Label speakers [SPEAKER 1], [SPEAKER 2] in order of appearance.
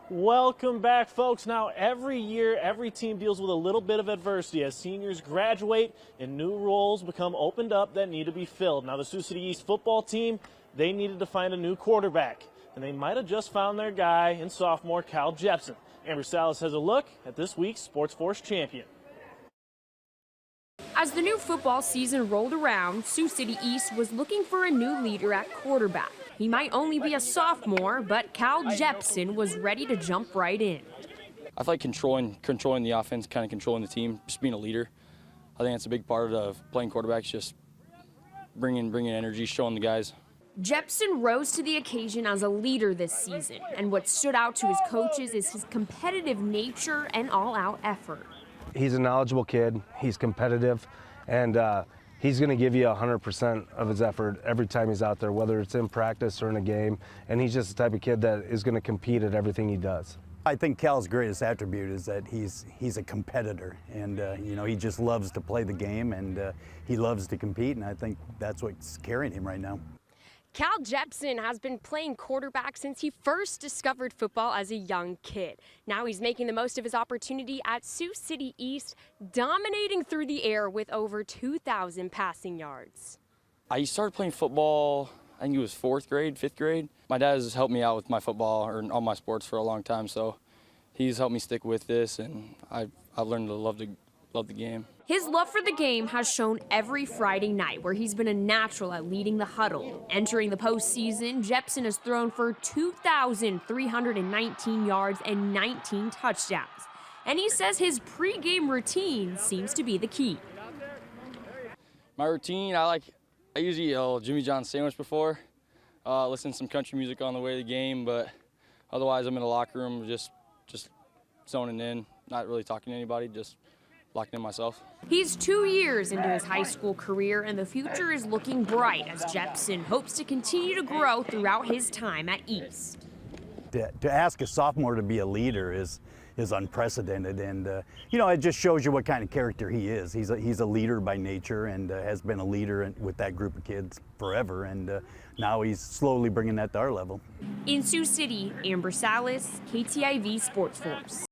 [SPEAKER 1] Welcome back, folks. Now, every year, every team deals with a little bit of adversity as seniors graduate and new roles become opened up that need to be filled. Now, the Sioux City East football team, they needed to find a new quarterback, and they might have just found their guy in sophomore Cal Jepsen. Amber Salas has a look at this week's Sports Force champion.
[SPEAKER 2] As the new football season rolled around, Sioux City East was looking for a new leader at quarterback. He might only be a sophomore, but Cal Jepsen was ready to jump right in.
[SPEAKER 3] I feel like controlling the offense, kind of controlling the team, just being a leader. I think that's a big part of playing quarterbacks, just bringing energy, showing the guys.
[SPEAKER 2] Jepsen rose to the occasion as a leader this season, and what stood out to his coaches is his competitive nature and all-out effort.
[SPEAKER 4] He's a knowledgeable kid, he's competitive, and he's going to give you 100% of his effort every time he's out there, whether it's in practice or in a game, and he's just the type of kid that is going to compete at everything he does.
[SPEAKER 5] I think Cal's greatest attribute is that he's a competitor, and he just loves to play the game, and he loves to compete, and I think that's what's carrying him right now.
[SPEAKER 2] Cal Jepsen has been playing quarterback since he first discovered football as a young kid. Now he's making the most of his opportunity at Sioux City East, dominating through the air with over 2,000 passing yards.
[SPEAKER 3] I started playing football, I think it was 4th grade, 5th grade. My dad has helped me out with my football or all my sports for a long time, so he's helped me stick with this, and I've learned to love the game.
[SPEAKER 2] His love for the game has shown every Friday night, where he's been a natural at leading the huddle. Entering the postseason, Jepsen has thrown for 2,319 yards and 19 touchdowns. And he says his pregame routine seems to be the key.
[SPEAKER 3] My routine, I usually eat a Jimmy John's sandwich before, listen to some country music on the way to the game, but otherwise I'm in the locker room just zoning in, not really talking to anybody, just locked in myself.
[SPEAKER 2] He's 2 years into his high school career, and the future is looking bright as Jepsen hopes to continue to grow throughout his time at East.
[SPEAKER 5] To ask a sophomore to be a leader is unprecedented, and it just shows you what kind of character he is. He's a leader by nature, and has been a leader with that group of kids forever, and now he's slowly bringing that to our level.
[SPEAKER 2] In Sioux City, Amber Salas, KTIV Sports Force.